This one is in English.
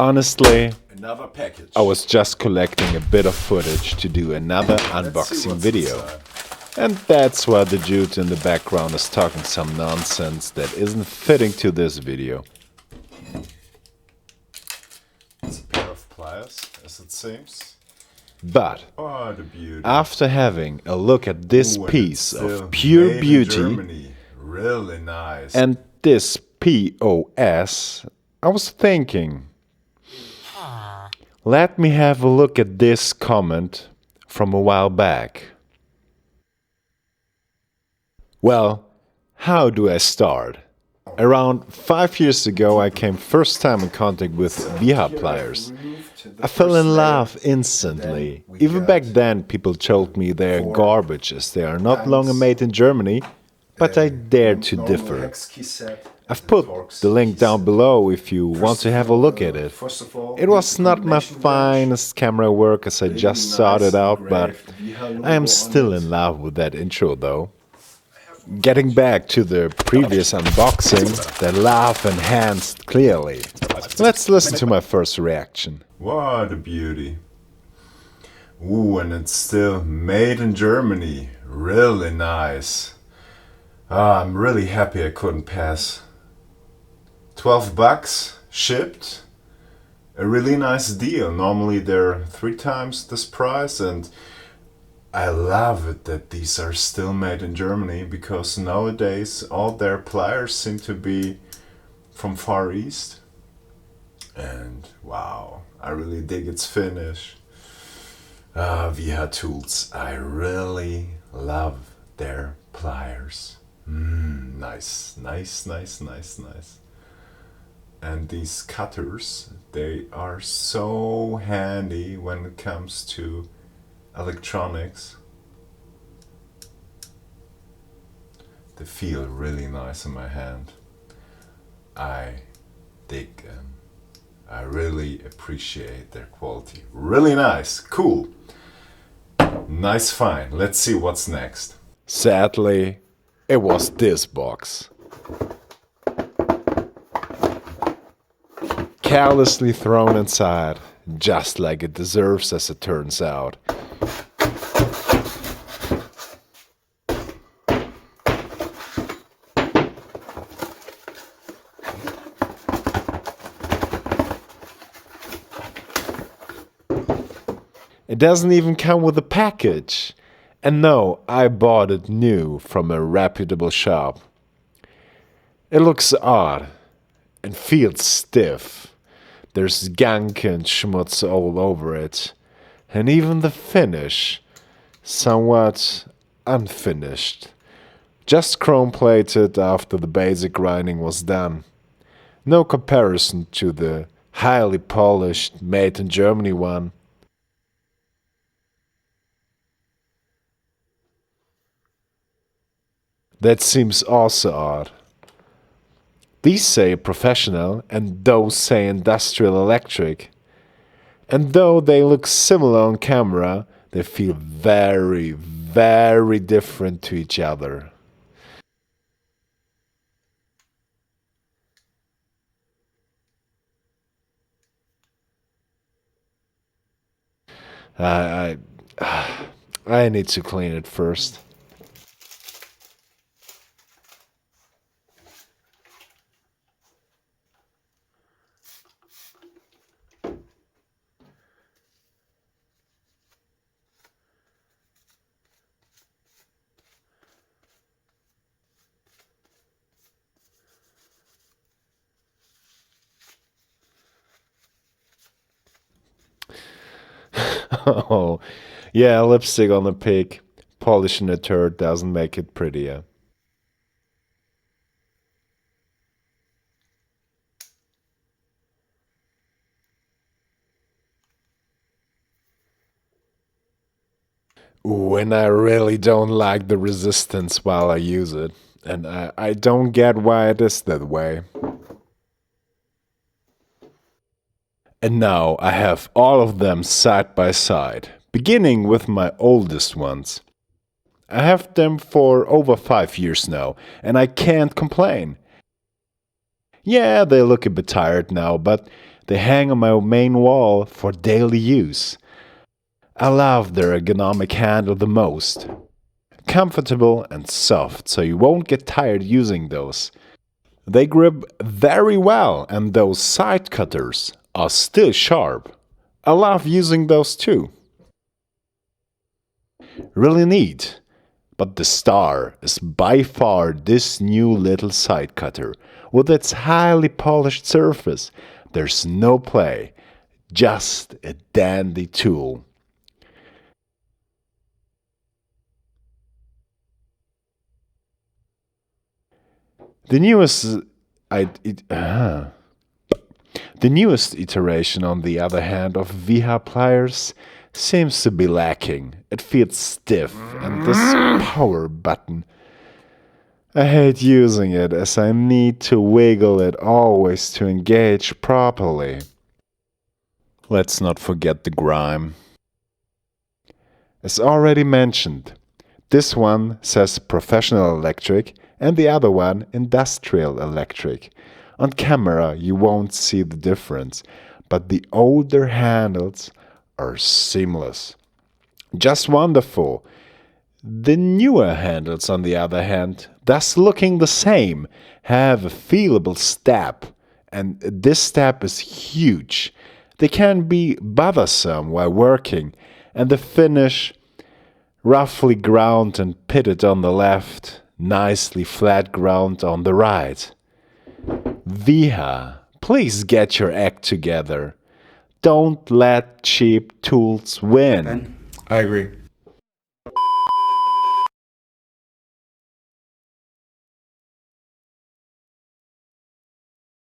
Honestly, Another package. I was just collecting a bit of footage to do another unboxing video. And that's why the dude in the background is talking some nonsense that isn't fitting to this video. It's a pair of pliers, as it seems. But Oh, the beauty. after having a look at this Ooh, and piece it's still of pure made in beauty Germany. Really nice. and this POS, I was thinking, let me have a look at this comment from a while back. Well, how do I start? Around 5 years ago I came first time in contact with Wiha pliers. I fell in love instantly. Even back then people told me they're garbage as they are not longer made in Germany, but I dared to differ. I've put the link down below if you want to have a look at it. It was not my finest camera work as I just started out, but I am still in love with that intro though. Getting back to the previous unboxing, the love enhanced clearly. Let's listen to my first reaction. What a beauty. Ooh, and it's still made in Germany. Really nice. I'm really happy I couldn't pass. 12 bucks shipped. A really nice deal. Normally they're 3 times this price, and I love it that these are still made in Germany, because nowadays all their pliers seem to be from Far East. And wow, I really dig its finish. Wiha Tools, I really love their pliers. Nice. And these cutters, they are so handy when it comes to electronics. They feel really nice in my hand. I dig them. I really appreciate their quality. Really nice, cool. Nice find. Let's see what's next. Sadly, it was this box. Carelessly thrown inside, just like it deserves as it turns out. It doesn't even come with a package. And no, I bought it new from a reputable shop. It looks odd and feels stiff. There's gunk and schmutz all over it. And even the finish, somewhat unfinished. Just chrome plated after the basic grinding was done. No comparison to the highly polished, made in Germany one. That seems also odd. These say professional and those say industrial electric. And though they look similar on camera, they feel very, very different to each other. I need to clean it first. Oh, yeah, lipstick on the pig. Polishing a turd doesn't make it prettier. Ooh, and I really don't like the resistance while I use it. And I don't get why it is that way. And now I have all of them side by side, beginning with my oldest ones. I have them for over 5 years now, and I can't complain. Yeah, they look a bit tired now, but They hang on my main wall for daily use. I love their ergonomic handle the most. Comfortable and soft, so you won't get tired using those. They grip very well, and those side cutters are still sharp. I love using those too. Really neat. But the star is by far this new little side cutter. With its highly polished surface, there's no play, just a dandy tool. The newest the newest iteration, on the other hand, of Wiha pliers seems to be lacking. It feels stiff, and this power button, I hate using it as I need to wiggle it always to engage properly. Let's not forget the grime. As already mentioned, this one says professional electric and the other one industrial electric. On camera you won't see the difference, but the older handles are seamless. Just wonderful. The newer handles, on the other hand, thus looking the same, have a feelable step, and this step is huge. They can be bothersome while working, and the finish, roughly ground and pitted on the left, nicely flat ground on the right. Wiha, please get your act together. Don't let cheap tools win. I agree.